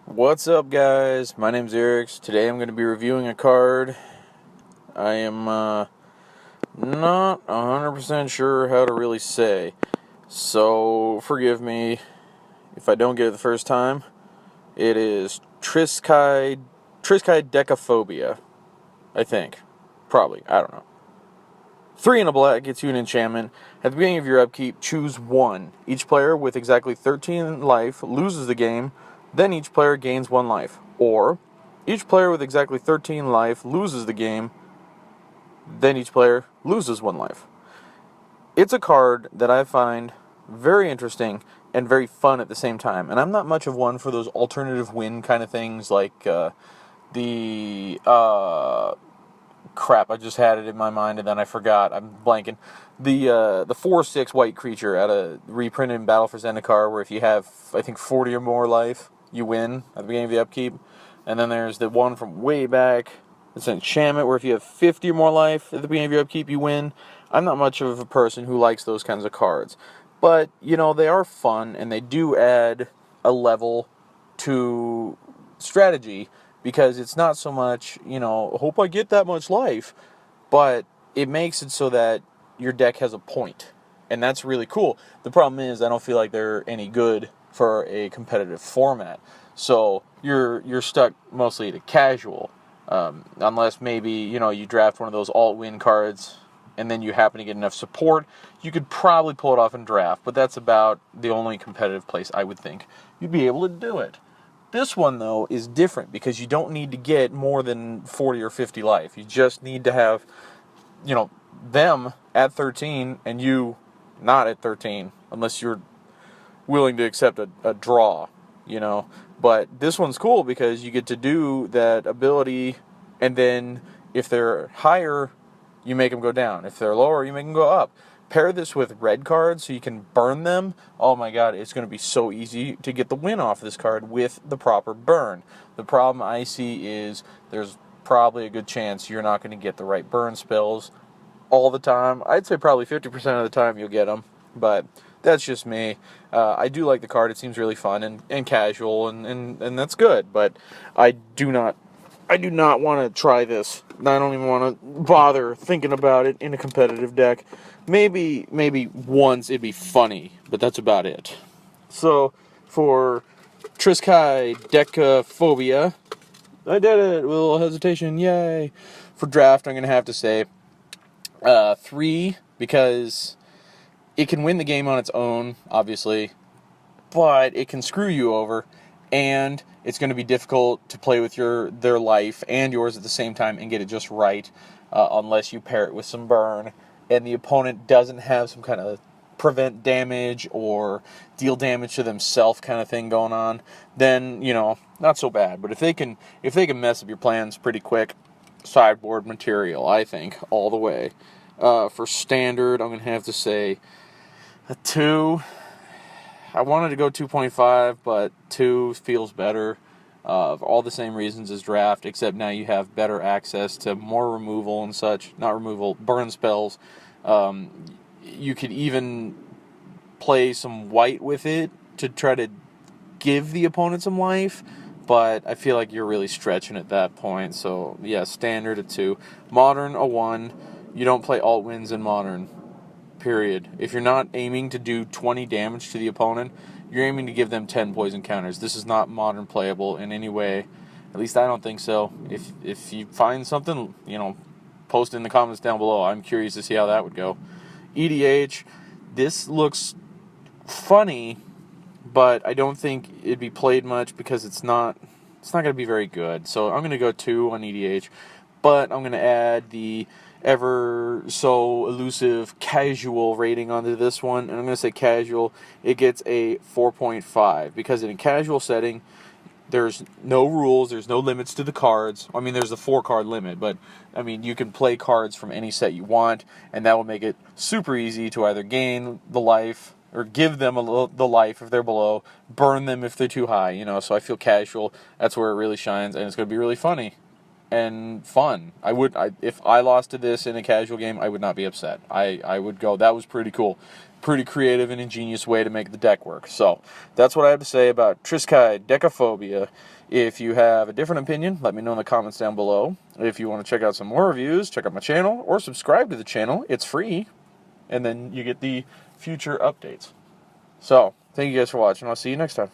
What's up, guys? My name's iirix. Today I'm going to be reviewing a card. I am not 100% sure how to really say, so forgive me if I don't get it the first time. It is Triskaidekaphobia, I think. Probably. I don't know. 3 and a black gets you an enchantment. At the beginning of your upkeep, choose one. Each player with exactly 13 life loses the game, then each player gains 1 life. Or, each player with exactly 13 life loses the game, then each player loses 1 life. It's a card that I find very interesting and very fun at the same time. And I'm not much of one for those alternative win kind of things like the crap, I just had it in my mind and then I forgot. I'm blanking. The 4/6 white creature at a reprinted in Battle for Zendikar, where if you have, I think, 40 or more life, you win at the beginning of the upkeep. And then there's the one from way back, it's an enchantment, where if you have 50 or more life at the beginning of your upkeep, you win. I'm not much of a person who likes those kinds of cards. But, they are fun, and they do add a level to strategy, because it's not so much, hope I get that much life, but it makes it so that your deck has a point, and that's really cool. The problem is I don't feel like they're any good for a competitive format, so you're stuck mostly to casual, unless maybe, you draft one of those alt-win cards, and then you happen to get enough support, you could probably pull it off in draft, but that's about the only competitive place I would think you'd be able to do it. This one, though, is different because you don't need to get more than 40 or 50 life. You just need to have, them at 13 and you not at 13, unless you're willing to accept a draw, But this one's cool because you get to do that ability, and then if they're higher, you make them go down. If they're lower, you make them go up. Pair this with red cards so you can burn them. Oh my god, it's going to be so easy to get the win off this card with the proper burn. The problem I see is there's probably a good chance you're not going to get the right burn spells all the time. I'd say probably 50% of the time you'll get them, but that's just me. I do like the card. It seems really fun and casual, and that's good, but I do not want to try this. I don't even want to bother thinking about it in a competitive deck. Maybe once it'd be funny, but that's about it. So, for Triskaidekaphobia, I did it with a little hesitation, yay. For draft, I'm going to have to say 3, because it can win the game on its own, obviously, but it can screw you over, and it's going to be difficult to play with their life and yours at the same time and get it just right, unless you pair it with some burn, and the opponent doesn't have some kind of prevent damage or deal damage to themselves kind of thing going on. Then not so bad. But if they can mess up your plans pretty quick, sideboard material, I think, all the way. For standard, I'm going to have to say a 2. I wanted to go 2.5, but 2 feels better. For all the same reasons as draft, except now you have better access to more removal and such. Not removal, burn spells. You could even play some white with it to try to give the opponent some life, but I feel like you're really stretching at that point. So yeah, standard a 2. Modern a 1. You don't play alt wins in modern. Period. If you're not aiming to do 20 damage to the opponent, you're aiming to give them 10 poison counters. This is not modern playable in any way. At least I don't think so. If you find something, post in the comments down below. I'm curious to see how that would go. EDH, this looks funny, but I don't think it'd be played much because it's not going to be very good. So I'm going to go 2 on EDH, but I'm going to add the ever so elusive casual rating onto this one, and I'm going to say casual. It gets a 4.5 because in a casual setting, there's no rules, there's no limits to the cards. I mean, there's a 4-card limit, but I mean, you can play cards from any set you want, and that will make it super easy to either gain the life or give them the life if they're below, burn them if they're too high. So I feel casual. That's where it really shines, and it's going to be really funny and fun. If I lost to this in a casual game, I would not be upset. I would go, that was pretty cool. pretty creative and ingenious way to make the deck work. So that's what I have to say about Triskaidekaphobia. If you have a different opinion, let me know in the comments down below. If you want to check out some more reviews, check out my channel or subscribe to the channel. It's free, and then you get the future updates. So thank you guys for watching. I'll see you next time.